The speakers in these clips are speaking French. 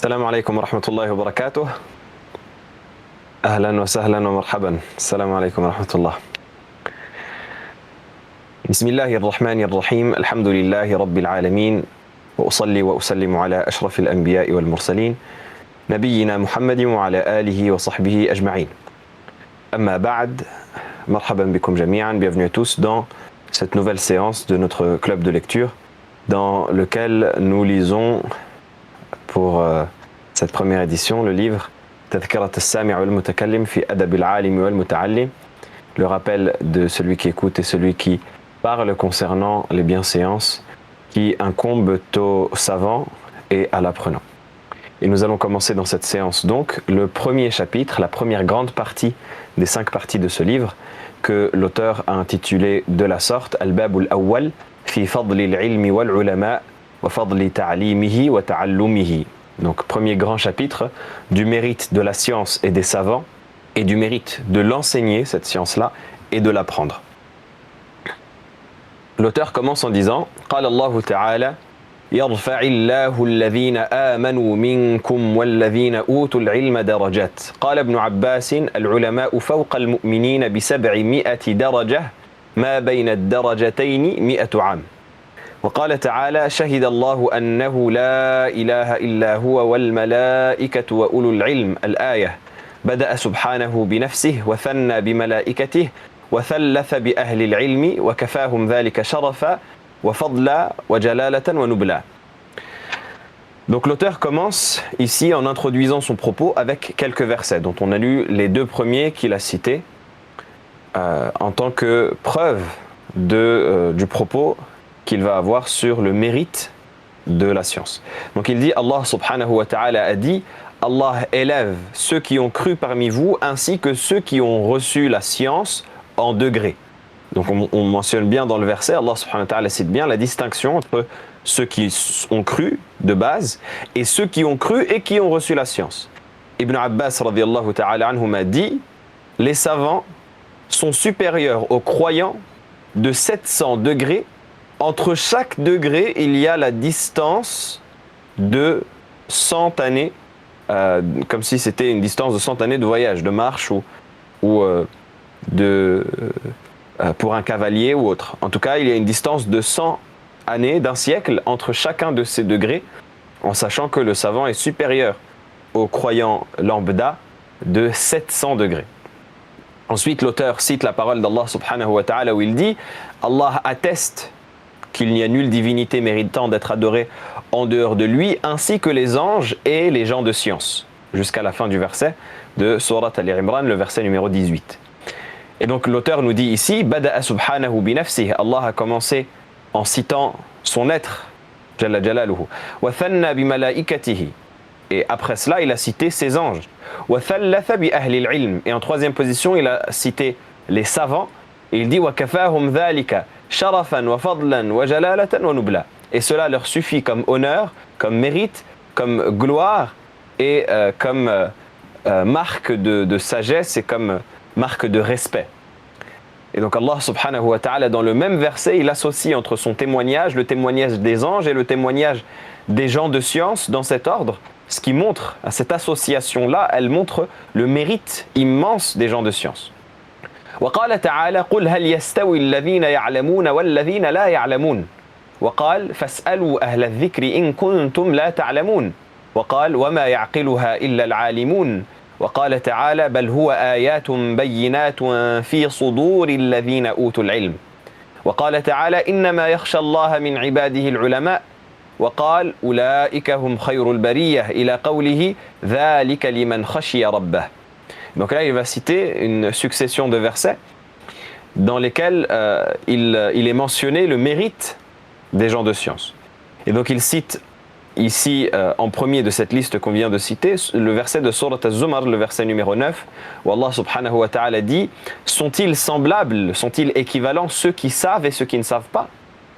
السلام عليكم ورحمة الله وبركاته. أهلا وسهلا ومرحبا. السلام عليكم ورحمة الله. بسم الله الرحمن الرحيم. الحمد لله رب العالمين، وأصلي وأسلم على أشرف الأنبياء والمرسلين نبينا محمد وعلى آله وصحبه أجمعين. أما بعد، مرحبا بكم جميعا. Bienvenue à tous dans cette nouvelle séance de notre club de lecture dans lequel nous lisons pour cette première édition le livre Tadhkirat al-Sami' wal-Mutakallim fi Adab al-Alim wal-Muta'allim, le rappel de celui qui écoute et celui qui parle concernant les bienséances qui incombent aux savants et à l'apprenant. Et nous allons commencer dans cette séance donc le premier chapitre, la première grande partie des 5 parties de ce livre que l'auteur a intitulé de la sorte Al-Bab al-Awwal fi Fadli al-Ilmi wal-Ulama wa Fadli ta'limihi wa ta'allumihi. Donc premier grand chapitre du mérite de la science et des savants et du mérite de l'enseigner, cette science-là, et de l'apprendre. L'auteur commence en disant قال الله تعالى يرفع الله الذين آمنوا منكم والذين أوتوا العلم درجات قال ابن عباس العلماء فوق المؤمنين ب700 درجة ما بين الدرجتين 100 عام وقال تعالى شهد الله أنه لا إله إلا هو والملائكة وأولو العلم الآية بدأ سبحانه بنفسه وثنى بملائكته وثلث بأهل العلم وكفاهم ذلك شرفا وفضلا وجلالة ونبلا. Donc l'auteur commence ici en introduisant son propos avec quelques versets dont on a lu les 2 premiers qu'il a cités en tant que preuve du propos qu'il va avoir sur le mérite de la science. Donc il dit, Allah subhanahu wa ta'ala a dit, Allah élève ceux qui ont cru parmi vous ainsi que ceux qui ont reçu la science en degrés. Donc on mentionne bien dans le verset, Allah subhanahu wa ta'ala cite bien la distinction entre ceux qui ont cru de base et ceux qui ont cru et qui ont reçu la science. Ibn Abbas radiyallahu ta'ala anhuma dit, les savants sont supérieurs aux croyants de 700 degrés. Entre chaque degré, il y a la distance de 100 années, comme si c'était une distance de 100 années de voyage, de marche ou pour un cavalier ou autre. En tout cas, il y a une distance de 100 années, d'un siècle, entre chacun de ces degrés, en sachant que le savant est supérieur au croyant lambda de 700 degrés. Ensuite, l'auteur cite la parole d'Allah subhanahu wa ta'ala où il dit « Allah atteste qu'il n'y a nulle divinité méritant d'être adorée en dehors de lui, ainsi que les anges et les gens de science. » Jusqu'à la fin du verset de Surat Al-Imran, le verset numéro 18. Et donc l'auteur nous dit ici, « Bada'a subhanahu bi nafsih » Allah a commencé en citant son être, « Jalla jalaluhu »« Wa thanna bi malaikatihi » et après cela, il a cité ses anges. « Wa thallatha bi ahli al-ilm » et en troisième position, il a cité les savants, et il dit « Wa kafahum dhalika » sharafan wa fadlan wa jalalatan wa nubla. Et cela leur suffit comme honneur, comme mérite, comme gloire et comme marque de sagesse et comme marque de respect. Et donc Allah subhanahu wa ta'ala dans le même verset, il associe entre son témoignage, le témoignage des anges et le témoignage des gens de science dans cet ordre, ce qui montre, à cette association-là, elle montre le mérite immense des gens de science. وقال تعالى قل هل يستوي الذين يعلمون والذين لا يعلمون وقال فاسألوا أهل الذكر إن كنتم لا تعلمون وقال وما يعقلها إلا العالمون وقال تعالى بل هو آيات بينات في صدور الذين أوتوا العلم وقال تعالى إنما يخشى الله من عباده العلماء وقال أولئك هم خير البرية إلى قوله ذلك لمن خشي ربه. Donc là, il va citer une succession de versets dans lesquels il est mentionné le mérite des gens de science. Et donc il cite ici, en premier de cette liste qu'on vient de citer, le verset de Surat Az-Zumar, le verset numéro 9, où Allah subhanahu wa ta'ala dit « Sont-ils semblables, sont-ils équivalents ceux qui savent et ceux qui ne savent pas ?»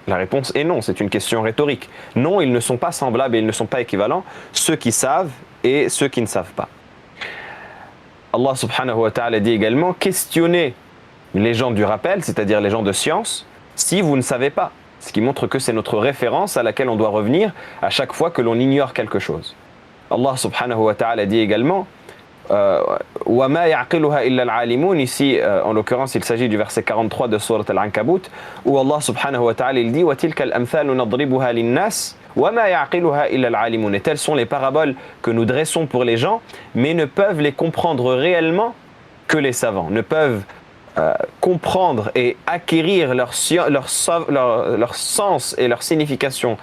La réponse est non, c'est une question rhétorique. Non, ils ne sont pas semblables et ils ne sont pas équivalents, ceux qui savent et ceux qui ne savent pas. Allah subhanahu wa ta'ala dit également, questionnez les gens du rappel, c'est-à-dire les gens de science, si vous ne savez pas. Ce qui montre que c'est notre référence à laquelle on doit revenir à chaque fois que l'on ignore quelque chose. Allah subhanahu wa ta'ala dit également وَمَا يَعْقِلُهَا إِلَّا الْعَالِمُونَ. Ici, en l'occurrence, il s'agit du verset 43 de Surat Al-Ankabut, où Allah subhanahu wa ta'ala il dit وَتِلْكَ الْأَمْثَالُ نَضْرِبُهَا لِلنَّاسِ وَمَا يَعْقِلُهَا إِلَّا الْعَالِمُونَ. Et telles sont les paraboles que nous dressons pour les gens, mais ne peuvent les comprendre réellement que les savants, ne peuvent comprendre et acquérir leur sens et leur signification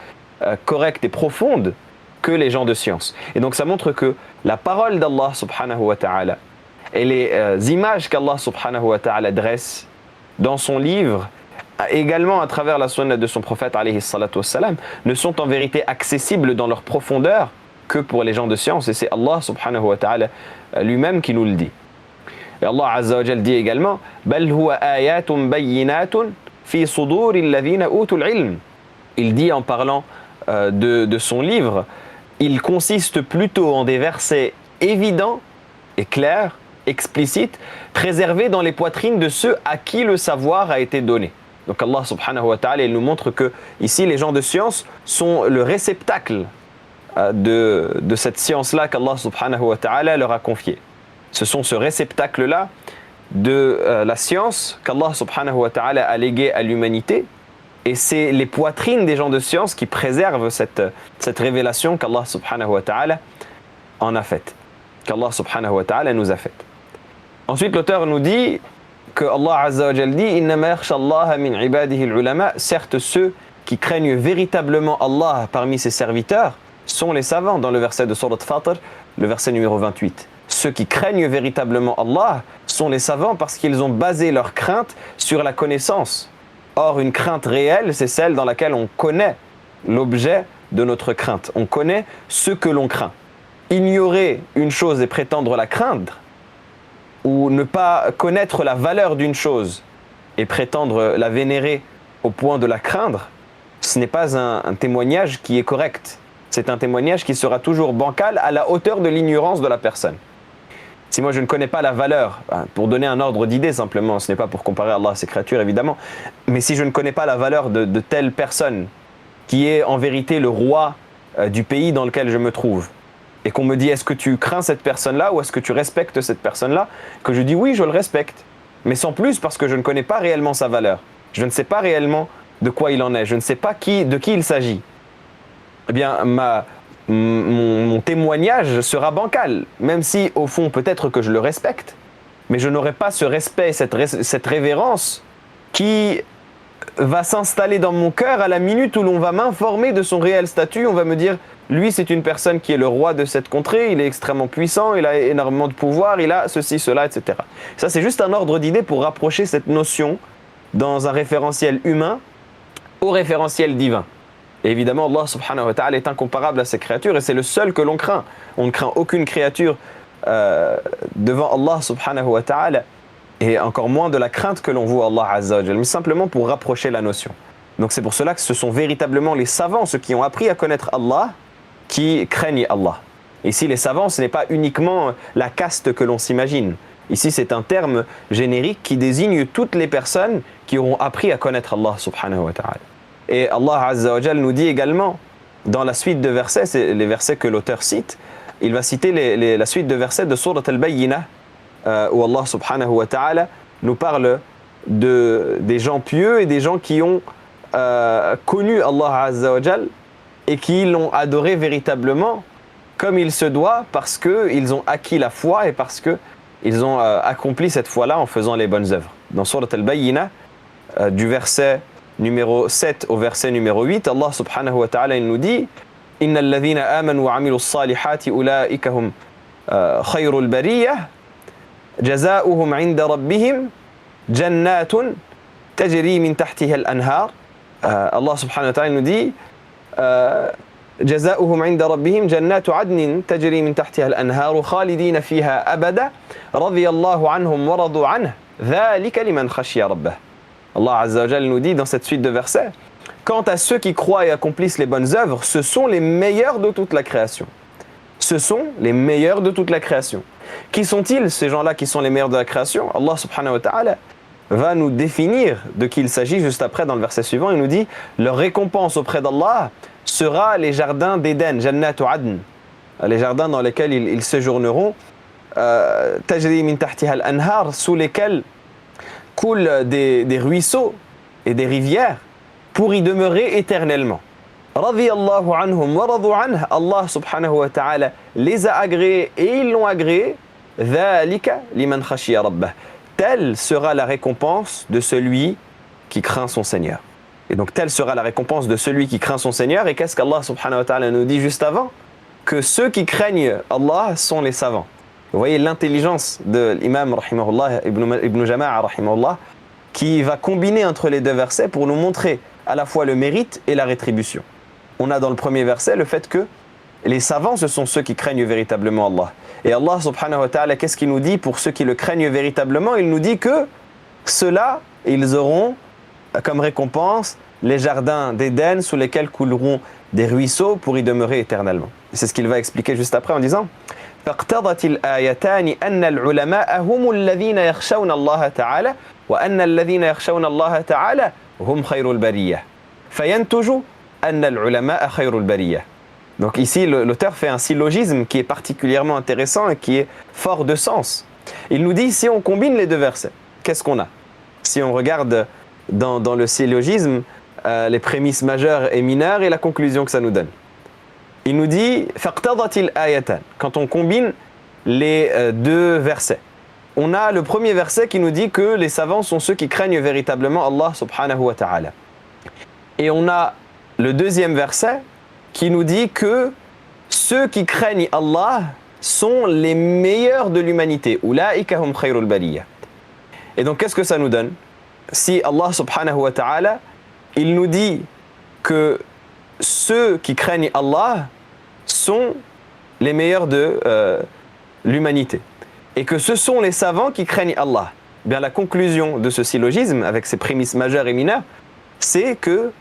correcte et profonde que les gens de science. Et donc ça montre que la parole d'Allah subhanahu wa ta'ala et les images qu'Allah subhanahu wa ta'ala dresse dans son livre, également à travers la sunna de son prophète alayhi salatu wassalam, ne sont en vérité accessibles dans leur profondeur que pour les gens de science. Et c'est Allah subhanahu wa ta'ala lui-même qui nous le dit. Et Allah azza wa jal dit également بَلْ هُوَ آيَاتٌ بَيِّنَاتٌ فِي صُدُورِ الَّذِينَ أُوتُوا الْعِلْمِ. Il dit en parlant de son livre, il consiste plutôt en des versets évidents et clairs, explicites, préservés dans les poitrines de ceux à qui le savoir a été donné. Donc Allah subhanahu wa ta'ala il nous montre que ici les gens de science sont le réceptacle de cette science-là qu'Allah subhanahu wa ta'ala leur a confiée. Ce sont ce réceptacle-là de la science qu'Allah subhanahu wa ta'ala a légué à l'humanité. Et c'est les poitrines des gens de science qui préservent cette révélation qu'Allah subhanahu wa ta'ala en a faite, qu'Allah subhanahu wa ta'ala nous a faite. Ensuite, l'auteur nous dit que Allah azza wa jal dit innama yakhsha Allah min ibadihi al-ulama. Certes, ceux qui craignent véritablement Allah parmi ses serviteurs sont les savants, dans le verset de Surat Fatir, le verset numéro 28. Ceux qui craignent véritablement Allah sont les savants parce qu'ils ont basé leur crainte sur la connaissance. Or, une crainte réelle, c'est celle dans laquelle on connaît l'objet de notre crainte. On connaît ce que l'on craint. Ignorer une chose et prétendre la craindre, ou ne pas connaître la valeur d'une chose et prétendre la vénérer au point de la craindre, ce n'est pas un témoignage qui est correct. C'est un témoignage qui sera toujours bancal à la hauteur de l'ignorance de la personne. Si moi je ne connais pas la valeur, pour donner un ordre d'idée simplement, ce n'est pas pour comparer Allah à ses créatures évidemment, mais si je ne connais pas la valeur de telle personne qui est en vérité le roi du pays dans lequel je me trouve, et qu'on me dit est-ce que tu crains cette personne-là ou est-ce que tu respectes cette personne-là, que je dis oui je le respecte, mais sans plus parce que je ne connais pas réellement sa valeur, je ne sais pas réellement de quoi il en est, je ne sais pas de qui il s'agit, eh bien mon témoignage sera bancal, même si au fond peut-être que je le respecte, mais je n'aurai pas ce respect, cette révérence qui va s'installer dans mon cœur à la minute où l'on va m'informer de son réel statut. On va me dire, lui c'est une personne qui est le roi de cette contrée, il est extrêmement puissant, il a énormément de pouvoir, il a ceci, cela, etc. Ça c'est juste un ordre d'idée pour rapprocher cette notion dans un référentiel humain au référentiel divin. Et évidemment, Allah subhanahu wa ta'ala est incomparable à ses créatures et c'est le seul que l'on craint. On ne craint aucune créature devant Allah subhanahu wa ta'ala et encore moins de la crainte que l'on voit Allah azza wa jal, mais simplement pour rapprocher la notion. Donc c'est pour cela que ce sont véritablement les savants, ceux qui ont appris à connaître Allah, qui craignent Allah. Ici, les savants, ce n'est pas uniquement la caste que l'on s'imagine. Ici, c'est un terme générique qui désigne toutes les personnes qui auront appris à connaître Allah subhanahu wa ta'ala. Et Allah azza wa jal nous dit également, dans la suite de versets, c'est les versets que l'auteur cite, il va citer la suite de versets de Surat Al-Bayyinah, où Allah subhanahu wa ta'ala nous parle des gens pieux et des gens qui ont connu Allah azza wa jal et qui l'ont adoré véritablement comme il se doit parce qu'ils ont acquis la foi et parce qu'ils ont accompli cette foi-là en faisant les bonnes œuvres. Dans Surat Al-Bayyinah, du verset numéro 7 au verset numéro 8, Allah subhanahu wa ta'ala il nous dit « Inna alladhina amanu wa amilu s-salihati ulaika hum khayrul bariyah jazauhum 'inda rabbihim jannatun tajri min tahtiha al-anhar » Allah subhanahu wa ta'ala il nous dit جزاؤهم عند ربهم جنات عدن تجري من تحتها الأنهار خالدين فيها أبدا رضي الله عنهم ورضوا عنه ذلك لمن خشي ربه. Allah azza wa jal nous dit dans cette suite de versets, quant à ceux qui croient et accomplissent les bonnes œuvres, ce sont les meilleurs de toute la création. Ce sont les meilleurs de toute la création. Qui sont-ils ces gens-là qui sont les meilleurs de la création? Allah subhanahu wa ta'ala va nous définir de qui il s'agit juste après dans le verset suivant. Il nous dit leur récompense auprès d'Allah sera les jardins d'Éden, Jannatu Adn. les jardins dans lesquels ils séjourneront, tajri min tahtiha al-anhar, sous lesquels coulent des ruisseaux et des rivières pour y demeurer éternellement. Radiyallahu anhum wa radu anhu, Allah subhanahu wa ta'ala les a agréés et ils l'ont agréé. Dhalika liman khashiya rabbah. Telle sera la récompense de celui qui craint son Seigneur. Et donc telle sera la récompense de celui qui craint son Seigneur. Et qu'est-ce qu'Allah subhanahu wa ta'ala nous dit juste avant? Que ceux qui craignent Allah sont les savants. Vous voyez l'intelligence de l'imam rahimahullah, Ibn Jama'a rahimahullah, qui va combiner entre les deux versets pour nous montrer à la fois le mérite et la rétribution. On a dans le premier verset le fait que les savants, ce sont ceux qui craignent véritablement Allah. Et Allah subhanahu wa ta'ala, qu'est-ce qu'il nous dit pour ceux qui le craignent véritablement? Il nous dit que ceux-là, ils auront comme récompense les jardins d'Éden sous lesquels couleront des ruisseaux pour y demeurer éternellement. C'est ce qu'il va expliquer juste après en disant فاقتضت الآيتان أن العلماء هم الذين يخشون الله تعالى وأن الذين يخشون الله تعالى هم خير البرية فينتج أن العلماء خير البرية. Donc ici l'auteur fait un syllogisme qui est particulièrement intéressant et qui est fort de sens. Il nous dit, si on combine les deux versets, qu'est-ce qu'on a? Si on regarde dans le syllogisme les prémices majeures et mineures et la conclusion que ça nous donne. Il nous dit faqtadatil ayatan. Quand on combine les deux versets, on a le premier verset qui nous dit que les savants sont ceux qui craignent véritablement Allah subhanahu wa ta'ala. Et on a le deuxième verset qui nous dit que ceux qui craignent Allah sont les meilleurs de l'humanité. Ulaika hum khayrul bariyah. Et donc qu'est-ce que ça nous donne? Si Allah subhanahu wa ta'ala, il nous dit que ceux qui craignent Allah sont les meilleurs de l'humanité et que ce sont les savants qui craignent Allah. Bien, la conclusion de ce syllogisme, avec ses prémices majeures et mineures, c'est que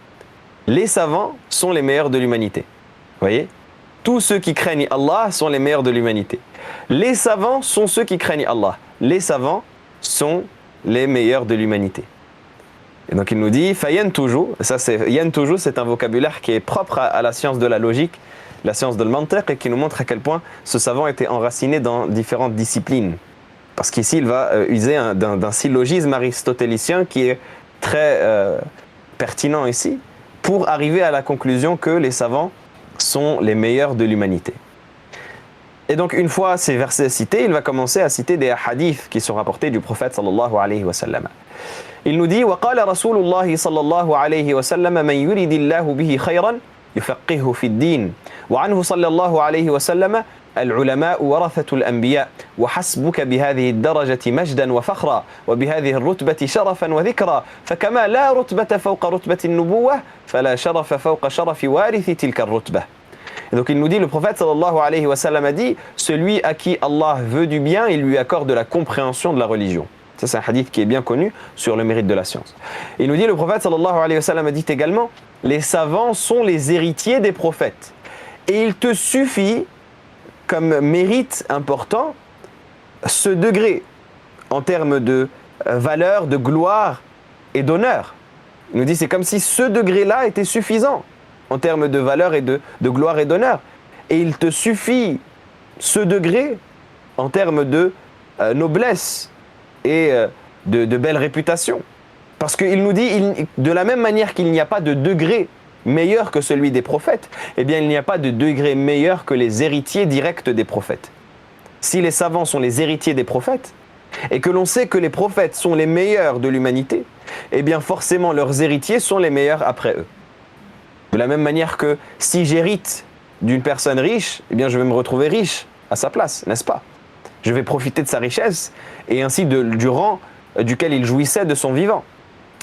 les savants sont les meilleurs de l'humanité. Vous voyez? Tous ceux qui craignent Allah sont les meilleurs de l'humanité. Les savants sont ceux qui craignent Allah. Les savants sont les meilleurs de l'humanité. Et donc il nous dit fayantuju, ça c'est yantuju, c'est un vocabulaire qui est propre à la science de la logique, la science de l'mantiq, et qui nous montre à quel point ce savant était enraciné dans différentes disciplines. Parce qu'ici il va user d'un syllogisme aristotélicien qui est très pertinent ici, pour arriver à la conclusion que les savants sont les meilleurs de l'humanité. Et donc une fois ces versets cités, il va commencer à citer des hadiths qui sont rapportés du prophète sallallahu alayhi wa sallam. Il nous dit وقال رسول الله صلى الله عليه وسلم من يريد الله به خيرا يفقهه في الدين وعنه صلى الله عليه وسلم العلماء ورثة الأنبياء وحسبك بهذه الدرجة مجدا وفخرا وبهذه الرتبة شرفا وذكرا فكما لا رتبة فوق رتبة النبوة فلا شرف فوق شرف وارث تلك الرتبة. Et donc il nous dit, le prophète sallallahu alayhi wa sallam a dit, celui à qui Allah veut du bien, il lui accorde la compréhension de la religion. Ça c'est un hadith qui est bien connu sur le mérite de la science. Il nous dit, le prophète sallallahu alayhi wa sallam a dit également, les savants sont les héritiers des prophètes. Et il te suffit, comme mérite important, ce degré en termes de valeur, de gloire et d'honneur. Il nous dit, c'est comme si ce degré-là était suffisant en termes de valeur et de gloire et d'honneur. Et il te suffit ce degré en termes de noblesse et de belle réputation. Parce qu'il nous dit, de la même manière qu'il n'y a pas de degré meilleur que celui des prophètes, eh bien il n'y a pas de degré meilleur que les héritiers directs des prophètes. Si les savants sont les héritiers des prophètes, et que l'on sait que les prophètes sont les meilleurs de l'humanité, eh bien forcément leurs héritiers sont les meilleurs après eux. De la même manière que si j'hérite d'une personne riche, eh bien je vais me retrouver riche à sa place, n'est-ce pas? Je vais profiter de sa richesse et ainsi du rang duquel il jouissait de son vivant.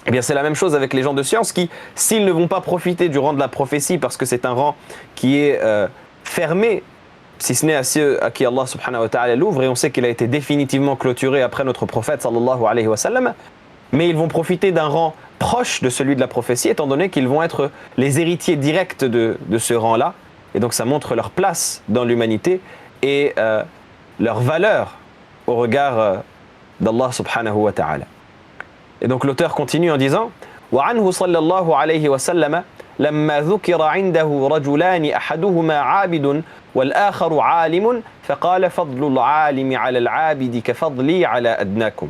Eh bien c'est la même chose avec les gens de science qui, s'ils ne vont pas profiter du rang de la prophétie parce que c'est un rang qui est fermé, si ce n'est à ceux à qui Allah subhanahu wa ta'ala l'ouvre, et on sait qu'il a été définitivement clôturé après notre prophète sallallahu alayhi wa sallam, mais ils vont profiter d'un rang proche de celui de la prophétie, étant donné qu'ils vont être les héritiers directs de ce rang-là. Et donc ça montre leur place dans l'humanité et leur valeur au regard d'Allah subhanahu wa ta'ala. Et donc l'auteur continue en disant وعنه صلى الله عليه وسلم لما ذكر عنده رجلان أحدهما عابد والآخر عالم فقال فضل العالم على العابد كفضلي على أدناكم.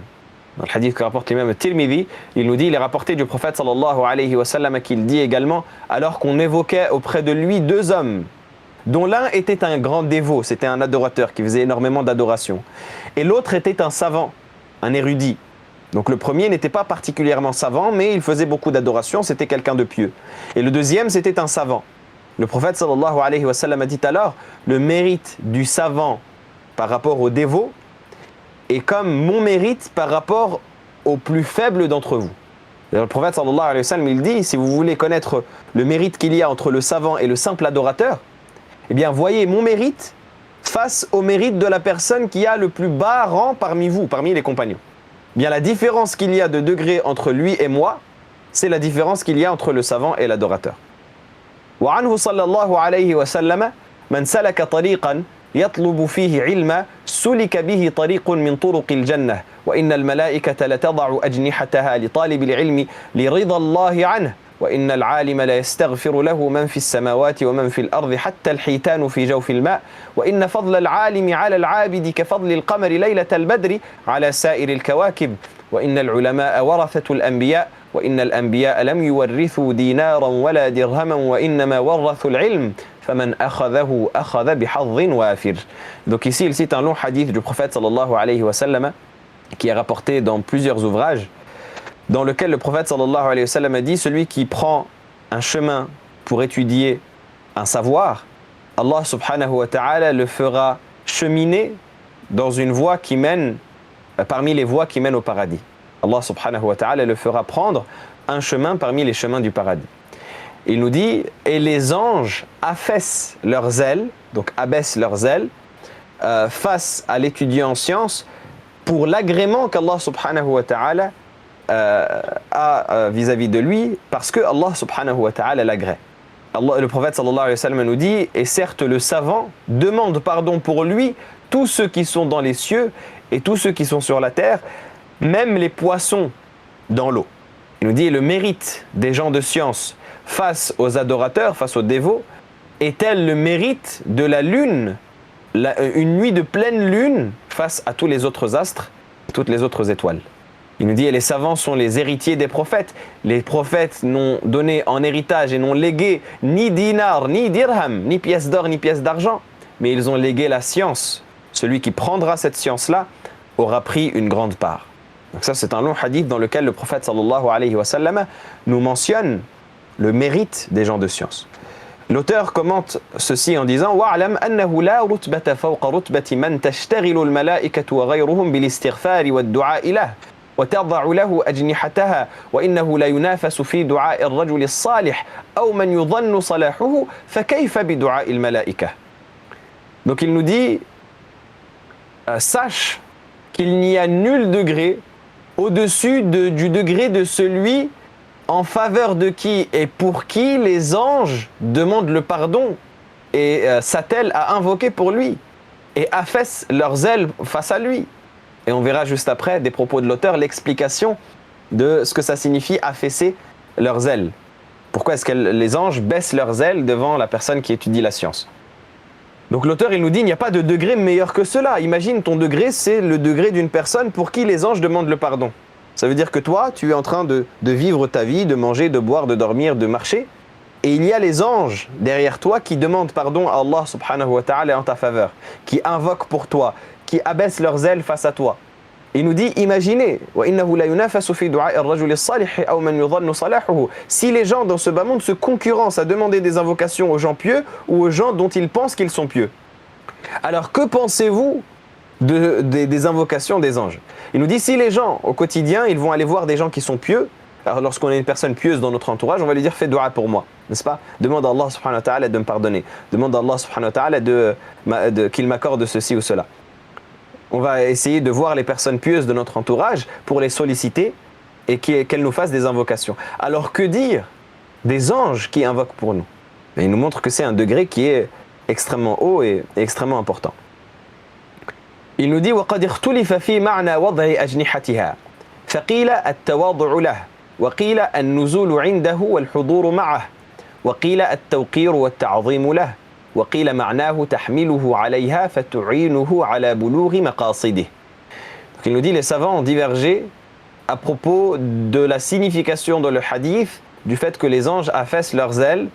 Dans le hadith que rapporte l'imam Tirmidhi, il nous dit, il est rapporté du prophète sallallahu alayhi wa sallam qu'il dit également, alors qu'on évoquait auprès de lui deux hommes, dont l'un était un grand dévot, c'était un adorateur qui faisait énormément d'adoration, et l'autre était un savant, un érudit. Donc le premier n'était pas particulièrement savant, mais il faisait beaucoup d'adoration, c'était quelqu'un de pieux. Et le deuxième, c'était un savant. Le prophète sallallahu alayhi wa sallam a dit alors, le mérite du savant par rapport au dévot est comme mon mérite par rapport au plus faible d'entre vous. Le prophète sallallahu alayhi wa sallam, il dit, si vous voulez connaître le mérite qu'il y a entre le savant et le simple adorateur, eh bien voyez mon mérite face au mérite de la personne qui a le plus bas rang parmi vous, parmi les compagnons. Eh bien la différence qu'il y a de degré entre lui et moi, c'est la différence qu'il y a entre le savant et l'adorateur. وعنه صلى الله عليه وسلم من سلك طريقا يطلب فيه علما سلك به طريق من طرق الجنة وإن الملائكة لتضع أجنحتها لطالب العلم لرضا الله عنه وإن العالم لا يستغفر له من في السماوات ومن في الأرض حتى الحيتان في جوف الماء وإن فضل العالم على العابد كفضل القمر ليلة البدر على سائر الكواكب وإن العلماء ورثة الأنبياء وإن الأنبياء لم يورثوا دينارا ولا درهما وإنما ورثوا العلم فمن أخذه أخذ بحظ وافر. Donc ici il cite un long hadith du prophète sallallahu alayhi wa sallam qui est rapporté dans plusieurs ouvrages, dans lequel le prophète sallallahu alayhi wa sallam a dit, celui qui prend un chemin pour étudier un savoir, Allah subhanahu wa ta'ala le fera cheminer dans une voie qui mène, parmi les voies qui mènent au paradis. Allah subhanahu wa ta'ala le fera prendre un chemin parmi les chemins du paradis. Il nous dit, et les anges affaissent leurs ailes, donc abaissent leurs ailes, face à l'étudiant en sciences, pour l'agrément qu'Allah subhanahu wa ta'ala a vis-à-vis de lui, parce que Allah subhanahu wa ta'ala l'agrée. Le prophète sallallahu alayhi wa sallam nous dit, et certes le savant demande pardon pour lui, tous ceux qui sont dans les cieux et tous ceux qui sont sur la terre, même les poissons dans l'eau. Il nous dit, le mérite des gens de science face aux adorateurs, face aux dévots, est tel le mérite de la lune, une nuit de pleine lune face à tous les autres astres, toutes les autres étoiles. Il nous dit, et les savants sont les héritiers des prophètes. Les prophètes n'ont donné en héritage et n'ont légué ni dinar, ni dirham, ni pièces d'or, ni pièces d'argent, mais ils ont légué la science. Celui qui prendra cette science-là aura pris une grande part. Donc ça, c'est un long hadith dans lequel le prophète sallallahu alayhi wa sallam nous mentionne le mérite des gens de science. L'auteur commente ceci en disant وَاعْلَمْ أَنَّهُ لَا رُتْبَةَ فَوْقَ رُتْبَةِ مَنْ تَشْتَغِلُ الْمَلَائِكَةُ وَغَيْرُهُمْ بِالِاسْتِغْفَارِ وَالدُّعَاءِ لَهُ وتضع له أجنحتها وإنه لا ينافس في دعاء الرجل الصالح أو من يظن صلاحه فكيف بدعاء الملائكة. Donc il nous dit, sache qu'il n'y a nul degré au-dessus du degré de celui en faveur de qui et pour qui les anges demandent le pardon et s'attellent à invoquer pour lui et affaissent leurs ailes face à lui. Et on verra juste après, des propos de l'auteur, l'explication de ce que ça signifie affaisser leurs ailes. Pourquoi est-ce que les anges baissent leurs ailes devant la personne qui étudie la science? Donc l'auteur, il nous dit, il n'y a pas de degré meilleur que cela. Imagine, ton degré, c'est le degré d'une personne pour qui les anges demandent le pardon. Ça veut dire que toi, tu es en train de vivre ta vie, de manger, de boire, de dormir, de marcher. Et il y a les anges derrière toi qui demandent pardon à Allah subhanahu wa ta'ala en ta faveur, qui invoquent pour toi, qui abaissent leurs ailes face à toi. Il nous dit, imaginez, si les gens dans ce bas monde se concurrencent à demander des invocations aux gens pieux ou aux gens dont ils pensent qu'ils sont pieux. Alors que pensez-vous des invocations des anges? Il nous dit, si les gens au quotidien, ils vont aller voir des gens qui sont pieux, alors lorsqu'on a une personne pieuse dans notre entourage, on va lui dire, fais dua pour moi, n'est-ce pas? Demande à Allah subhanahu wa ta'ala de me pardonner. Demande à Allah subhanahu wa ta'ala qu'il m'accorde ceci ou cela. On va essayer de voir les personnes pieuses de notre entourage pour les solliciter et qu'elles nous fassent des invocations. Alors que dire des anges qui invoquent pour nous? Et il nous montre que c'est un degré qui est extrêmement haut et extrêmement important. Il nous dit وَقَدْ اخْتُلِفَ فِي مَعْنَى وَضْعِ أَجْنِحَتِهَا فَقِيلَ التَّوَاضُعُ لَهُ وَقِيلَ النُّزُولُ عِنْدَهُ وَالْحُضُورُ مَعَهُ وقيل التوقير والتعظيم له وقيل معناه تحمله عليها فتعينه على بلوغ مقاصده. Donc il nous dit les savants ont divergé à propos de la signification dans le hadith du fait que les anges affaissent leurs ailes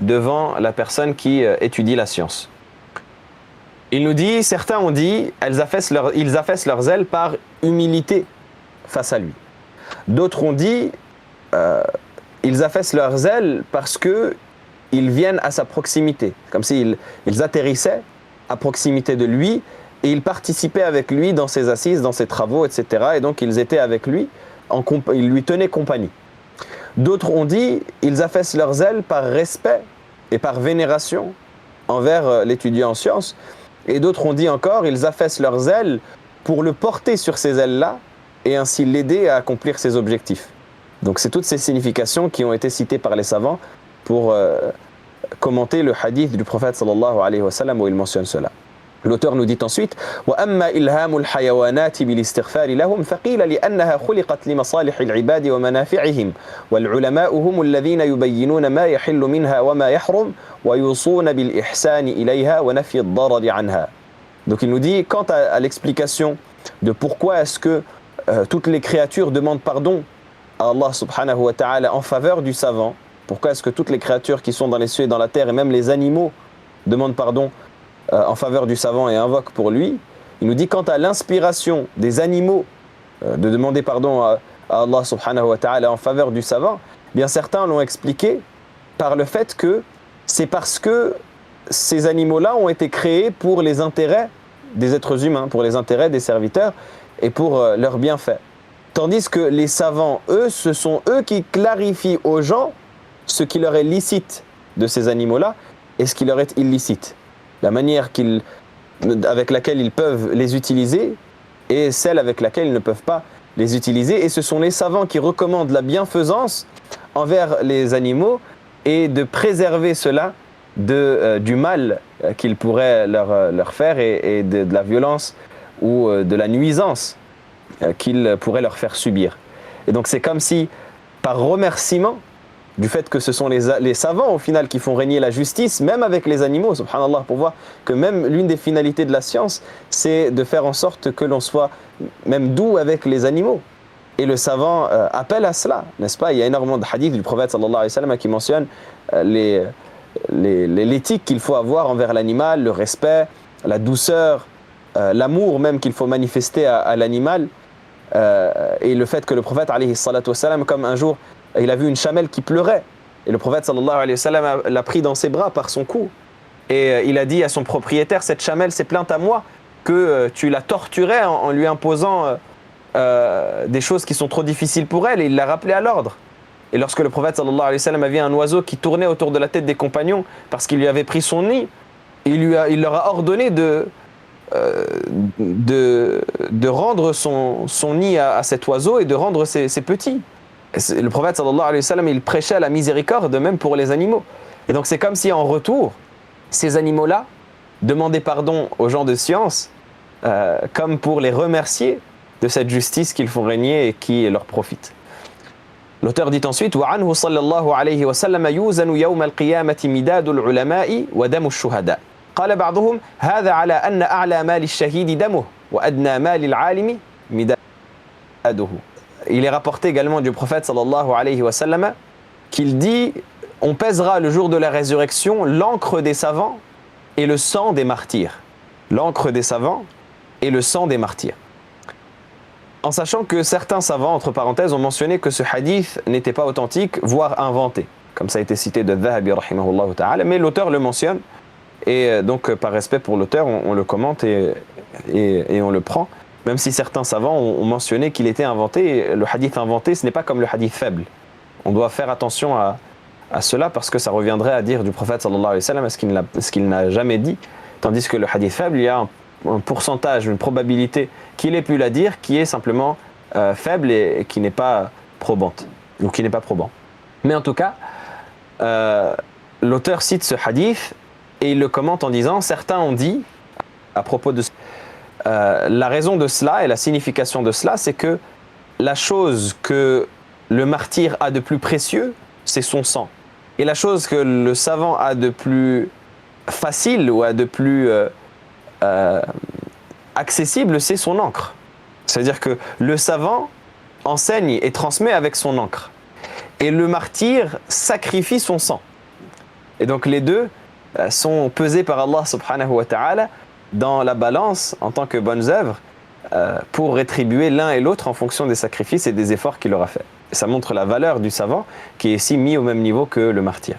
devant la personne qui étudie la science. Il nous dit, certains ont dit, ils affaissent leurs ailes par humilité face à lui. D'autres ont dit, ils affaissent leurs ailes parce que ils viennent à sa proximité, comme s'ils atterrissaient à proximité de lui et ils participaient avec lui dans ses assises, dans ses travaux, etc. Et donc ils étaient avec lui, ils lui tenaient compagnie. D'autres ont dit, ils affaissent leurs ailes par respect et par vénération envers l'étudiant en sciences. Et d'autres ont dit encore, ils affaissent leurs ailes pour le porter sur ces ailes-là et ainsi l'aider à accomplir ses objectifs. Donc c'est toutes ces significations qui ont été citées par les savants pour commenter le hadith du prophète sallallahu alayhi wa sallam où il mentionne cela. L'auteur nous dit ensuite وَأَمَّا إِلْهَامُ الْحَيَوَانَاتِ بِالِاسْتِغْفَارِ لَهُمْ فَقِيلَ لِأَنَّهَا خُلِقَتْ لِمَصَالِحِ الْعِبَادِ وَمَنَافِعِهِمْ وَالْعُلَمَاءُ هُمُ الَّذِينَ يُبَيِّنُونَ مَا يَحِلُّ مِنْهَا وَمَا يَحْرُمُ وَيُوصُونَ بِالْإِحْسَانِ إِلَيْهَا وَنَفْيِ الضَّرَرِ عَنْهَا. Donc il nous dit, quant à l'explication de pourquoi est-ce que toutes les créatures demandent pardon à Allah subhanahu wa ta'ala en faveur du savant, pourquoi est-ce que toutes les créatures qui sont dans les cieux et dans la terre et même les animaux demandent pardon en faveur du savant et invoquent pour lui, il nous dit quant à l'inspiration des animaux de demander pardon à Allah subhanahu wa ta'ala en faveur du savant, bien certains l'ont expliqué par le fait que c'est parce que ces animaux-là ont été créés pour les intérêts des êtres humains, pour les intérêts des serviteurs et pour leurs bienfaits. Tandis que les savants, eux, ce sont eux qui clarifient aux gens ce qui leur est licite de ces animaux-là et ce qui leur est illicite. La manière avec laquelle ils peuvent les utiliser et celle avec laquelle ils ne peuvent pas les utiliser. Et ce sont les savants qui recommandent la bienfaisance envers les animaux et de préserver cela du mal qu'ils pourraient leur faire et de la violence ou de la nuisance qu'ils pourraient leur faire subir. Et donc c'est comme si, par remerciement du fait que ce sont les savants au final qui font régner la justice, même avec les animaux, subhanallah, pour voir que même l'une des finalités de la science, c'est de faire en sorte que l'on soit même doux avec les animaux. Et le savant appelle à cela, n'est-ce pas? Il y a énormément de hadiths du prophète sallallahu alayhi wa sallam qui mentionnent l'éthique qu'il faut avoir envers l'animal, le respect, la douceur, l'amour même qu'il faut manifester à l'animal, et le fait que le prophète alayhi salatu wa sallam, comme un jour il a vu une chamelle qui pleurait et le prophète sallallahu alayhi wa sallam l'a pris dans ses bras par son cou et il a dit à son propriétaire, cette chamelle s'est plainte à moi que tu la torturais en lui imposant des choses qui sont trop difficiles pour elle, et il l'a rappelé à l'ordre. Et lorsque le prophète sallallahu alayhi wa sallam a vu un oiseau qui tournait autour de la tête des compagnons parce qu'il lui avait pris son nid, il leur a ordonné de rendre son nid à cet oiseau et de rendre ses petits. Le prophète sallallahu alayhi wa sallam, il prêchait la miséricorde même pour les animaux. Et donc c'est comme si en retour, ces animaux-là demandaient pardon aux gens de science, comme pour les remercier de cette justice qu'ils font régner et qui leur profite. L'auteur dit ensuite وعنه صلى الله عليه وسلم يوزن يوم القيامة مداد العلماء ودم الشهداء قال بعضهم هذا على أن أعلى مال الشهيد دمه وأدنى مال العالم مداده. Il est rapporté également du prophète sallallahu alayhi wa sallam qu'il dit on pèsera le jour de la résurrection l'encre des savants et le sang des martyrs. L'encre des savants et le sang des martyrs. En sachant que certains savants, entre parenthèses, ont mentionné que ce hadith n'était pas authentique, voire inventé, comme ça a été cité de Dhahabi rahimahullah ta'ala, mais l'auteur le mentionne, et donc par respect pour l'auteur, on le commente et on le prend, même si certains savants ont mentionné qu'il était inventé. Et le hadith inventé, ce n'est pas comme le hadith faible. On doit faire attention à cela, parce que ça reviendrait à dire du prophète sallallahu alayhi wa sallam ce qu'il n'a jamais dit, tandis que le hadith faible, il y a un pourcentage, une probabilité qu'il ait pu la dire qui est simplement faible et qui n'est pas probante, ou qui n'est pas probant. Mais en tout cas, l'auteur cite ce hadith et il le commente en disant, certains ont dit, à propos de la raison de cela et la signification de cela, c'est que la chose que le martyr a de plus précieux, c'est son sang. Et la chose que le savant a de plus facile ou a de plus accessible, c'est son encre. C'est-à-dire que le savant enseigne et transmet avec son encre. Et le martyr sacrifie son sang. Et donc les deux sont pesés par Allah subhanahu wa ta'ala dans la balance en tant que bonnes œuvres pour rétribuer l'un et l'autre en fonction des sacrifices et des efforts qu'il aura fait. Et ça montre la valeur du savant qui est ici mis au même niveau que le martyr.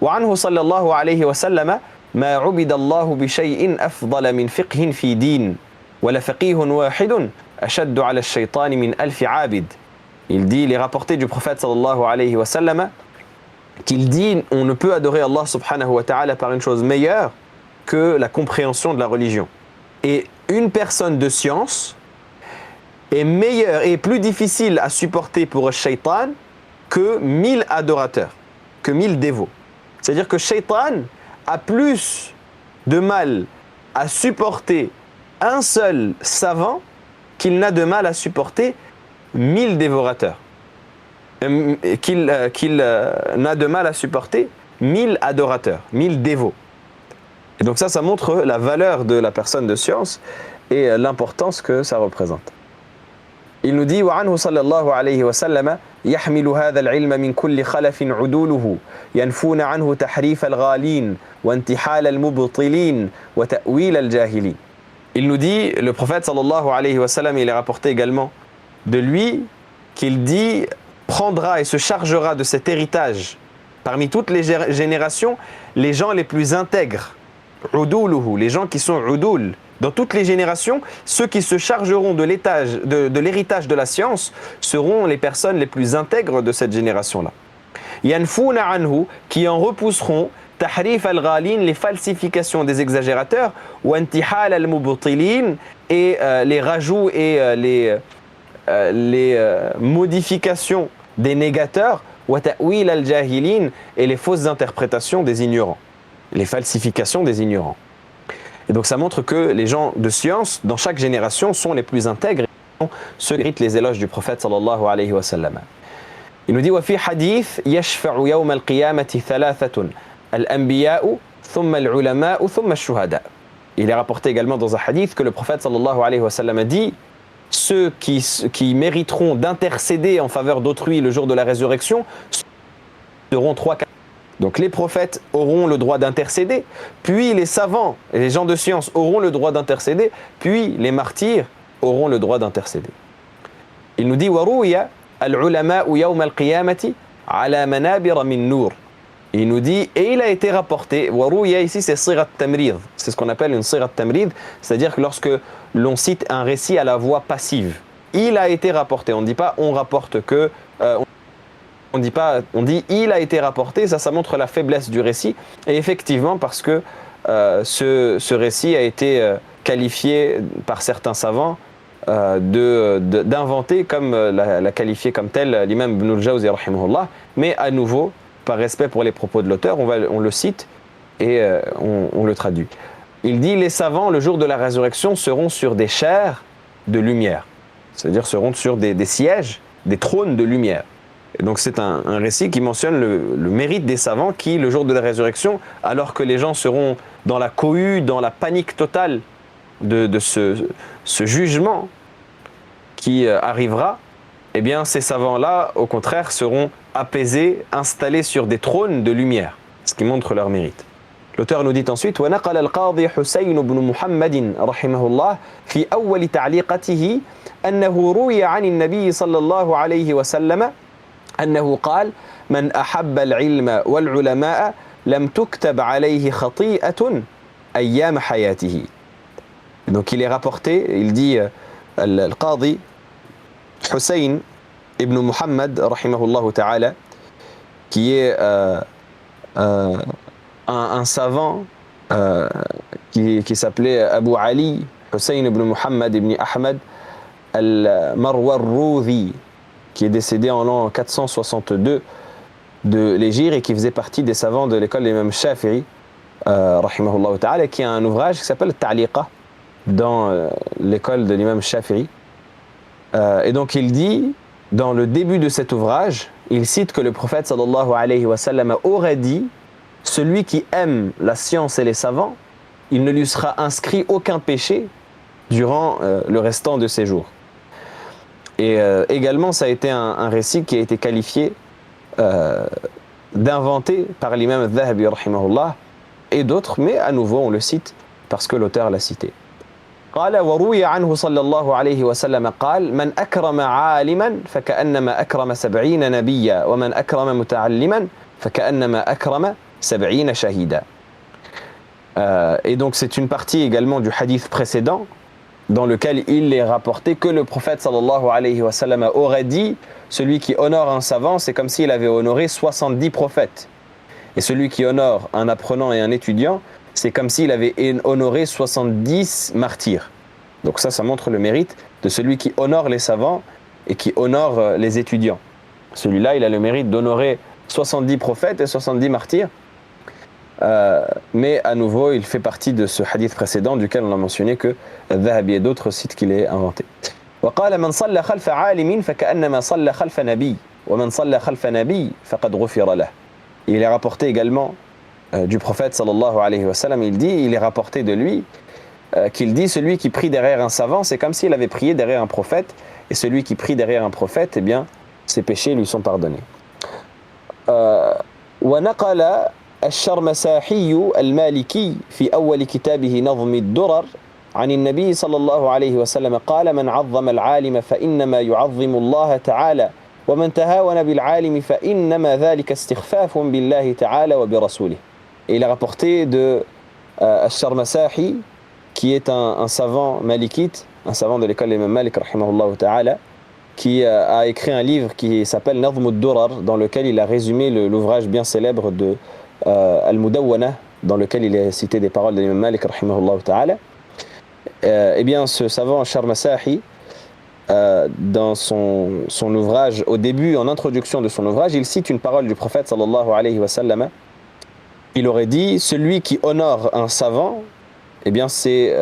وعنه صلى الله عليه وسلم ما عبد الله بشيء أفضل من فقه في دين ولفقيه واحد أشد على الشيطان من ألف عابد. Il est rapporté du prophète sallallahu alayhi wa sallam qu'il dit on ne peut adorer Allah subhanahu wa ta'ala par une chose meilleure que la compréhension de la religion. Et une personne de science est meilleure et plus difficile à supporter pour le shaitan que 1000 adorateurs, que 1000 dévots. C'est-à-dire que shaitan a plus de mal à supporter un seul savant qu'il n'a de mal à supporter 1000 dévorateurs. Qu'il n'a de mal à supporter 1000 adorateurs, 1000 dévots. Et donc ça montre la valeur de la personne de science et l'importance que ça représente. Il nous dit وعنه صلى الله عليه وسلم يحمل هذا العلم من كل خلف عدوله ينفون عنه تحريف الغالين وانتحال المبطلين وتأويل الجاهلين. Il nous dit, le prophète sallallahu alayhi wa sallam, il est rapporté également de lui qu'il dit prendra et se chargera de cet héritage parmi toutes les générations les gens les plus intègres, uduluhu, les gens qui sont udul. Dans toutes les générations, ceux qui se chargeront de l'héritage de la science seront les personnes les plus intègres de cette génération-là. Yanfouna anhu, qui en repousseront tahrif al-ghalin, les falsifications des exagérateurs, ou intihal al-mubtilin, et les rajouts et les modifications des négateurs, wa ta'wil al-jahilin, et les fausses interprétations des ignorants, les falsifications des ignorants. Et donc ça montre que les gens de science, dans chaque génération, sont les plus intègres et ceux qui méritent les éloges du prophète sallallahu alayhi wa sallam. Il nous dit وفي حديث يشفع يوم القيامة ثلاثة الأنبياء ثم العلماء ثم الشهداء. Il est rapporté également dans un hadith que le prophète sallallahu alayhi wa sallam a dit ceux qui mériteront d'intercéder en faveur d'autrui le jour de la résurrection seront trois. Donc les prophètes auront le droit d'intercéder, puis les savants et les gens de science auront le droit d'intercéder, puis les martyrs auront le droit d'intercéder. Il nous dit warouya al-ulama'u yawm al-qiyamati ala manabir min nur. Il nous dit et il a été rapporté, warouya ici c'est sirat tamrid, c'est ce qu'on appelle une sirat tamrid, c'est-à-dire que lorsque l'on cite un récit à la voix passive, il a été rapporté, on ne dit pas on rapporte que on dit il a été rapporté, ça montre la faiblesse du récit. Et effectivement, parce que ce récit a été qualifié par certains savants d'inventer, comme l'a qualifié comme tel l'imam Ibn al-Jawzi rahimahullah. Mais à nouveau, par respect pour les propos de l'auteur, on le cite et on le traduit. Il dit les savants, le jour de la résurrection, seront sur des chairs de lumière. C'est-à-dire seront sur des sièges, des trônes de lumière. Et donc c'est un récit qui mentionne le mérite des savants qui, le jour de la résurrection, alors que les gens seront dans la cohue, dans la panique totale de ce jugement qui arrivera, eh bien ces savants-là, au contraire, seront apaisés, installés sur des trônes de lumière, ce qui montre leur mérite. L'auteur nous dit ensuite وَنَقَلَ الْقَاضِي حُسَيْنُ بْنُ مُحَمَّدٍ رحمه الله في أول تعليقته أنه روي عن النبي صلى الله عليه وسلم أنه قال من أحب العلم والعلماء لم تكتب عليه خطيئة أيام حياته. Donc il est rapporté, il dit al-Qadi Hussein ibn Muhammad rahimahullah ta'ala, qui est un savant qui s'appelait Abu Ali Hussein ibn Muhammad ibn Ahmad al-Marwarruzi, qui est décédé en l'an 462 de l'Hégire et qui faisait partie des savants de l'école de l'imam Shafi'i, rahimahullah ta'ala, qui a un ouvrage qui s'appelle Ta'liqa dans l'école de l'imam Shafi'i. Et donc il dit, dans le début de cet ouvrage, il cite que le prophète sallallahu alayhi wa sallam aurait dit « Celui qui aime la science et les savants, il ne lui sera inscrit aucun péché durant le restant de ses jours. » Et également, ça a été un récit qui a été qualifié d'inventé par l'imam al-Dhahabi rahimahullah et d'autres, mais à nouveau on le cite parce que l'auteur l'a cité. قال وروي عنه صلى الله عليه وسلم قال من أكرم عالما فكأنما أكرم 70 نبيا ومن أكرم متعلما فكأنما أكرم 70 شهيدا. Et donc c'est une partie également du hadith précédent dans lequel il est rapporté que le prophète sallallahu alayhi wa sallam aurait dit celui qui honore un savant, c'est comme s'il avait honoré 70 prophètes. Et celui qui honore un apprenant et un étudiant, c'est comme s'il avait honoré 70 martyrs. Donc ça montre le mérite de celui qui honore les savants et qui honore les étudiants. Celui-là, il a le mérite d'honorer 70 prophètes et 70 martyrs. Mais à nouveau, il fait partie de ce hadith précédent duquel on a mentionné que Dhahabi et d'autres citent qu'il est inventé. وقال من صلى خلف عالم فكأنما صلى خلف نبي ومن صلى خلف نبي فقد غفر له. Il est rapporté également du prophète sallallahu alayhi wa sallam, il est rapporté de lui qu'il dit celui qui prie derrière un savant, c'est comme s'il avait prié derrière un prophète, et celui qui prie derrière un prophète, eh bien, ses péchés lui sont pardonnés. ونقل الشرمساحي المالكي في أول كتابه نظم الدرر عن النبي صلى الله عليه وسلم قال من عظم العالم فإنما يعظم الله تعالى ومن تهاون بالعالم فإنما ذلك استخفاف بالله تعالى وبرسوله. Et il a rapporté de Ash-Sharmasahi, qui est un savant malikite, un savant de l'école d'Imam Malik rahimahullah ta'ala, qui a écrit un livre qui s'appelle Nazm ad-Durar, dans lequel il a résumé l'ouvrage bien célèbre de Al-Mudawwana, dans lequel il est cité des paroles de l'Imam Malik rahimahullah ta'ala. Eh bien, ce savant Sharmasahi, dans son ouvrage, au début, en introduction de son ouvrage, il cite une parole du prophète sallallahu alayhi wa sallam. Il aurait dit, celui qui honore un savant, eh bien c'est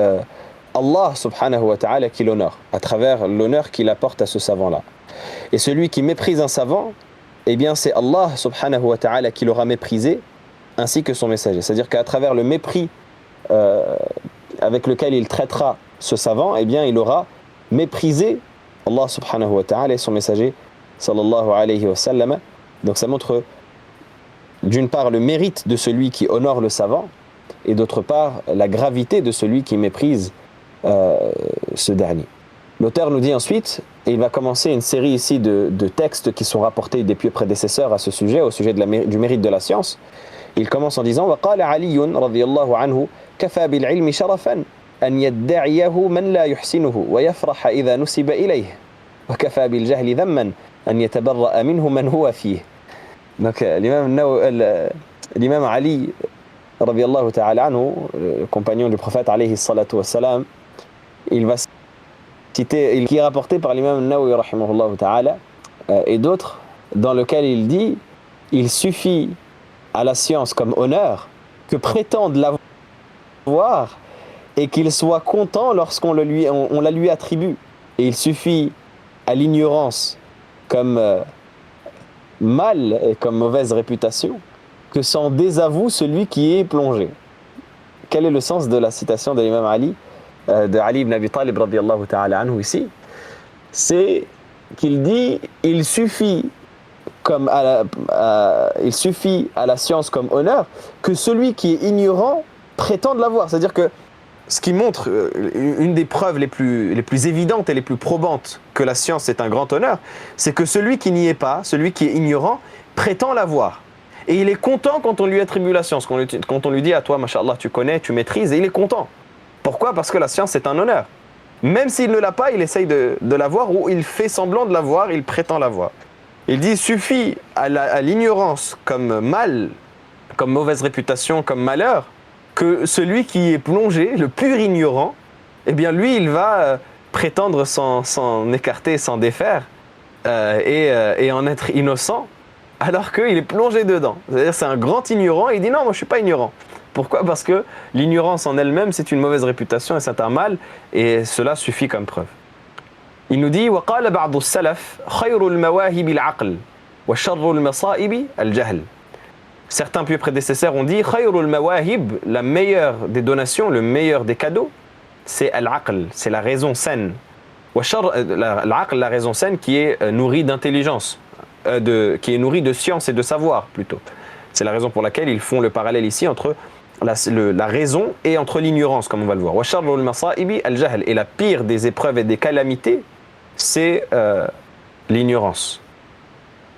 Allah subhanahu wa ta'ala qui l'honore, à travers l'honneur qu'il apporte à ce savant-là. Et celui qui méprise un savant, eh bien c'est Allah subhanahu wa ta'ala qui l'aura méprisé, ainsi que son messager. C'est-à-dire qu'à travers le mépris avec lequel il traitera ce savant, eh bien il aura méprisé Allah subhanahu wa ta'ala et son messager sallallahu alayhi wa sallam. Donc ça montre d'une part le mérite de celui qui honore le savant et d'autre part la gravité de celui qui méprise ce dernier. L'auteur nous dit ensuite, et il va commencer une série ici de textes qui sont rapportés des pieux prédécesseurs à ce sujet, au sujet du mérite de la science. Il commence en disant وقال علي رضي الله عنه كفى بالعلم شرفا أن يدعيه من لا يحسنه ويفرح إذا نسب إليه وكفى بالجهل ذما أن يتبرأ منه من هو فيه. Donc l'imam Ali radiyallahu ta'ala anhu, le compagnon du prophète alayhi salatu wassalam, il va citer, qui est rapporté par l'imam Nawawi rahimahullah ta'ala et d'autres, dans lequel il dit il suffit à la science comme honneur que prétende l'avoir et qu'il soit content lorsqu'on la lui attribue, et il suffit à l'ignorance comme mal et comme mauvaise réputation que s'en désavoue celui qui est plongé. Quel est le sens de la citation de l'imam Ali, de Ali ibn Abi Talib radiyallahu ta'ala anhu ici? C'est qu'il dit il suffit à la science comme honneur que celui qui est ignorant prétende l'avoir. C'est-à-dire que ce qui montre une des preuves les plus évidentes et les plus probantes que la science est un grand honneur, c'est que celui qui n'y est pas, celui qui est ignorant, prétend l'avoir. Et il est content quand on lui attribue la science, quand on lui dit à toi, mashallah, tu connais, tu maîtrises, et il est content. Pourquoi? Parce que la science est un honneur. Même s'il ne l'a pas, il essaye de l'avoir, ou il fait semblant de l'avoir, il prétend l'avoir. Il dit, suffit à l'ignorance comme mal, comme mauvaise réputation, comme malheur, que celui qui est plongé, le pur ignorant, eh bien lui, il va prétendre s'en écarter, s'en défaire, et en être innocent, alors qu'il est plongé dedans. C'est-à-dire c'est un grand ignorant, et il dit non, moi je ne suis pas ignorant. Pourquoi? Parce que l'ignorance en elle-même, c'est une mauvaise réputation, et c'est un mal, et cela suffit comme preuve. Il nous dit وقال بعض السلف خير المواهب العقل وَشَرُّ الْمَصَائِبِ الْجَهْلِ. Certains pieux prédécesseurs ont dit خَيْرُ الْمَوَاهِبِ, la meilleure des donations, le meilleur des cadeaux, c'est al-aql, c'est la raison saine. L'aql, la raison saine qui est nourrie d'intelligence, qui est nourrie de science et de savoir plutôt. C'est la raison pour laquelle ils font le parallèle ici entre la raison et entre l'ignorance, comme on va le voir. وَشَرُّ الْمَصَائِبِ الْجَهْلِ. Et la pire des épreuves et des calamités, c'est l'ignorance.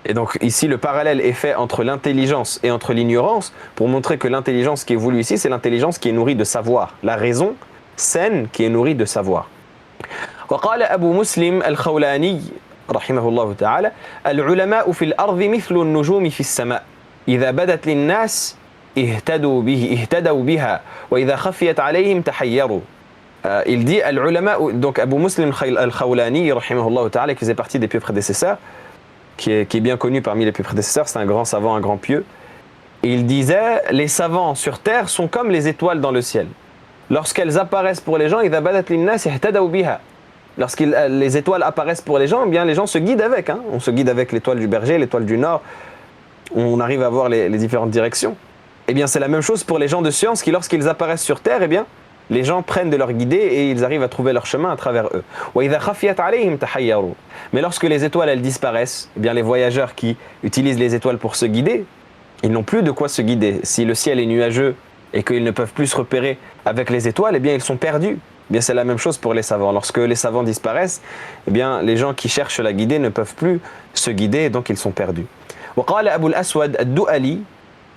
Et donc ici le parallèle est fait entre l'intelligence et entre l'ignorance pour montrer que l'intelligence qui est voulue ici, c'est l'intelligence qui est nourrie de savoir, la raison saine qui est nourrie de savoir. وقال أبو مسلم الخولاني رحمه الله تعالى العلماء في الأرض مثل النجوم في السماء إذا بدت للناس اهتدوا بها وإذا خفيت عليهم تحيروا. Il dit al-ulama, donc Abu Muslim al-Khawlani rahimahullah ta'ala, qui faisait partie des pieux prédécesseurs, qui est bien connu parmi les pieux prédécesseurs, c'est un grand savant, un grand pieux. Et il disait, les savants sur terre sont comme les étoiles dans le ciel. Lorsqu'elles apparaissent pour les gens, lorsque les étoiles apparaissent pour les gens, eh bien les gens se guident avec. Hein. On se guide avec l'étoile du berger, l'étoile du nord. On arrive à voir les différentes directions. Eh bien c'est la même chose pour les gens de science qui, lorsqu'ils apparaissent sur terre, eh bien les gens prennent de leur guidée et ils arrivent à trouver leur chemin à travers eux. Mais lorsque les étoiles elles disparaissent, eh bien les voyageurs qui utilisent les étoiles pour se guider, ils n'ont plus de quoi se guider. Si le ciel est nuageux et qu'ils ne peuvent plus se repérer avec les étoiles, eh bien ils sont perdus. Eh bien c'est la même chose pour les savants. Lorsque les savants disparaissent, eh bien les gens qui cherchent la guidée ne peuvent plus se guider et donc ils sont perdus. وقال أبو الأسود الدؤلي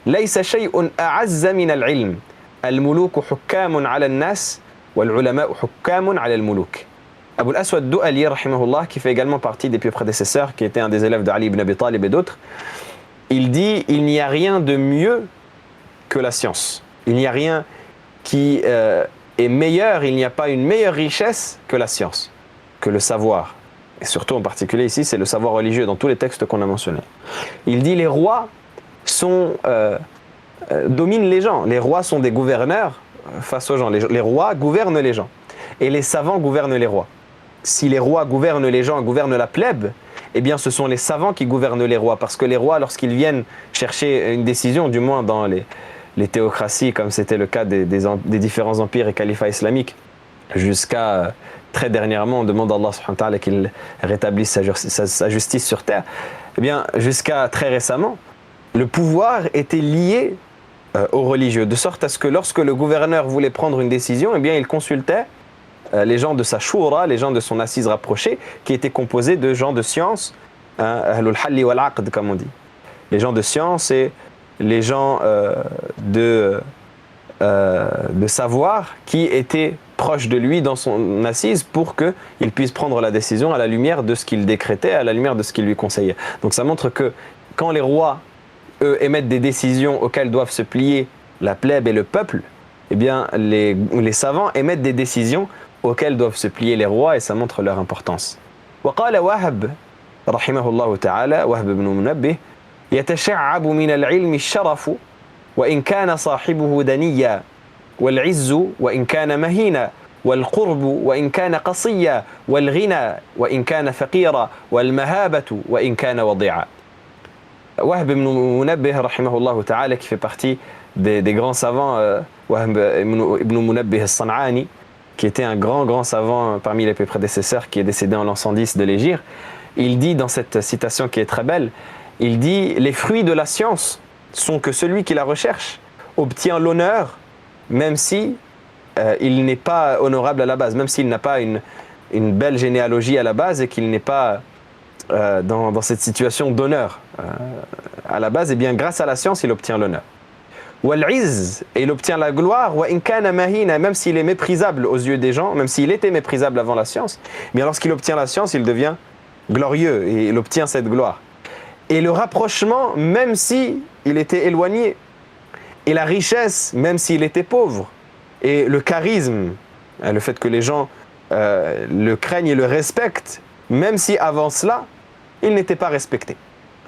ليس شيء أعز من العلم الملوك حكام على الناس والعلماء حكام على الملوك. Abu al-Aswad Du'ali, rahimahullah, qui fait également partie des pieux prédécesseurs, qui était un des élèves de Ali ibn Abi Talib et d'autres, il dit il n'y a rien de mieux que la science. Il n'y a rien qui est meilleur, il n'y a pas une meilleure richesse que la science, que le savoir. Et surtout en particulier ici, c'est le savoir religieux dans tous les textes qu'on a mentionnés. Il dit les rois dominent les gens. Les rois sont des gouverneurs face aux gens. Les rois gouvernent les gens. Et les savants gouvernent les rois. Si les rois gouvernent les gens, gouvernent la plèbe, eh bien ce sont les savants qui gouvernent les rois. Parce que les rois, lorsqu'ils viennent chercher une décision, du moins dans les théocraties, comme c'était le cas des différents empires et califats islamiques, jusqu'à très dernièrement, on demande à Allah subhanahu wa ta'ala qu'il rétablisse sa justice sur terre. Eh bien, jusqu'à très récemment, le pouvoir était lié aux religieux, de sorte à ce que lorsque le gouverneur voulait prendre une décision, eh bien il consultait les gens de sa shura, les gens de son assise rapprochée, qui étaient composés de gens de science, ahlul halli wal aqd comme on dit. Les gens de science et les gens de savoir qui étaient proches de lui dans son assise pour qu'il puisse prendre la décision à la lumière de ce qu'il décrétait, à la lumière de ce qu'il lui conseillait. Donc ça montre que quand les rois, eux, émettent des décisions auxquelles doivent se plier la plèbe et le peuple, eh bien les savants émettent des décisions auxquelles doivent se plier les rois et ça montre leur importance. وقال وهب رحمه الله تعالى وهب بن منبه يتشعب من العلم الشرف وإن كان صاحبه دنيا والعز وإن كان مهينا والقرب وإن كان قصيا والغنى وإن كان فقيرا والمهابة وإن كان وضيعا. Wahb ibn Munabbih, rahimahullah ta'ala, qui fait partie des grands savants, Wahb ibn Munabbih al-San'ani, qui était un grand savant parmi les prédécesseurs, qui est décédé en l'an 110 de l'Hégire, il dit dans cette citation qui est très belle, il dit « Les fruits de la science sont que celui qui la recherche obtient l'honneur, même si il n'est pas honorable à la base, même s'il n'a pas une belle généalogie à la base et qu'il n'est pas dans cette situation d'honneur à la base, et bien grâce à la science il obtient l'honneur. Wal-izz, et il obtient la gloire, wa in kana mahina, même s'il est méprisable aux yeux des gens, même s'il était méprisable avant la science, bien lorsqu'il obtient la science il devient glorieux et il obtient cette gloire. Et le rapprochement, même si il était éloigné, et la richesse, même s'il était pauvre, et le charisme, le fait que les gens le craignent et le respectent, même si avant cela, il n'était pas respecté.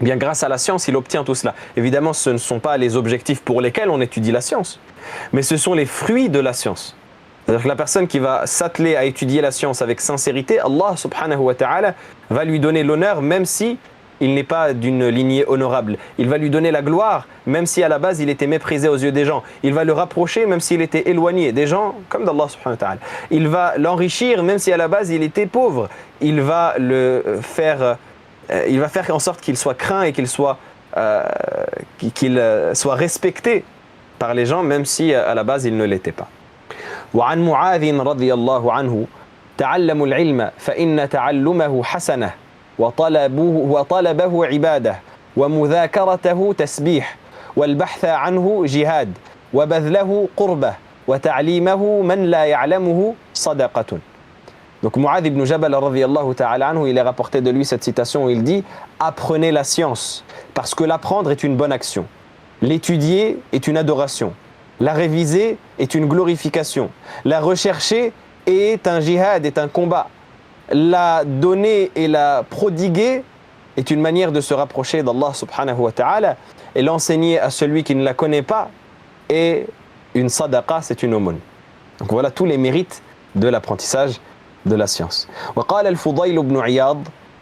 Bien, grâce à la science, il obtient tout cela. Évidemment, ce ne sont pas les objectifs pour lesquels on étudie la science, mais ce sont les fruits de la science. C'est-à-dire que la personne qui va s'atteler à étudier la science avec sincérité, Allah subhanahu wa ta'ala va lui donner l'honneur, même si il n'est pas d'une lignée honorable. Il va lui donner la gloire, même si à la base il était méprisé aux yeux des gens. Il va le rapprocher, même s'il était éloigné des gens, comme d'Allah subhanahu wa ta'ala. Il va l'enrichir, même si à la base il était pauvre. Il va faire en sorte qu'il soit craint et qu'il soit respecté par les gens, même si à la base il ne l'était pas. وعن معاذ رضي الله عنه تعلموا العلم فإن تعلمه حسنة وطلبه عبادة ومذاكرته تسبيح والبحث عنه جهاد وبذله قربة وتعليمه من لا يعلمه صدقة. Donc Mu'adh ibn Jabal radhiyallahu ta'ala anhu, il est rapporté de lui cette citation où il dit « Apprenez la science, parce que l'apprendre est une bonne action. L'étudier est une adoration. La réviser est une glorification. La rechercher est un jihad, est un combat. La donner et la prodiguer est une manière de se rapprocher d'Allah subhanahu wa ta'ala. Et l'enseigner à celui qui ne la connaît pas est une sadaqa, c'est une aumône. » Donc voilà tous les mérites de l'apprentissage de la science. وقال الفضيل بن عياض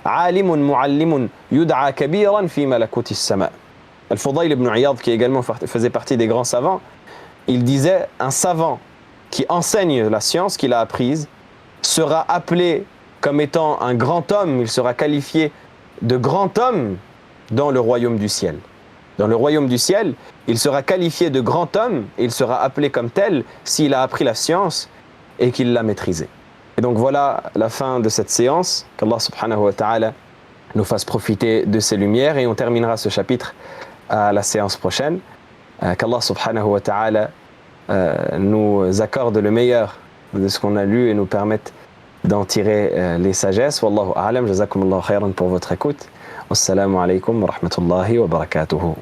عالم معلم يدعى كبيرا في ملكوت السماء. Al-Fudayl ibn Iyad, qui également faisait partie des grands savants, il disait un savant qui enseigne la science qu'il a apprise sera appelé comme étant un grand homme, il sera qualifié de grand homme dans le royaume du ciel. Dans le royaume du ciel, il sera qualifié de grand homme et il sera appelé comme tel s'il a appris la science et qu'il l'a maîtrisée. Et donc voilà la fin de cette séance, qu'Allah subhanahu wa ta'ala nous fasse profiter de ses lumières et on terminera ce chapitre à la séance prochaine. Qu'Allah subhanahu wa ta'ala nous accorde le meilleur de ce qu'on a lu et nous permette d'en tirer les sagesses. Wallahu a'lam, jazakumullahu khairan pour votre écoute. Wassalamu alaikum wa rahmatullahi wa barakatuhu.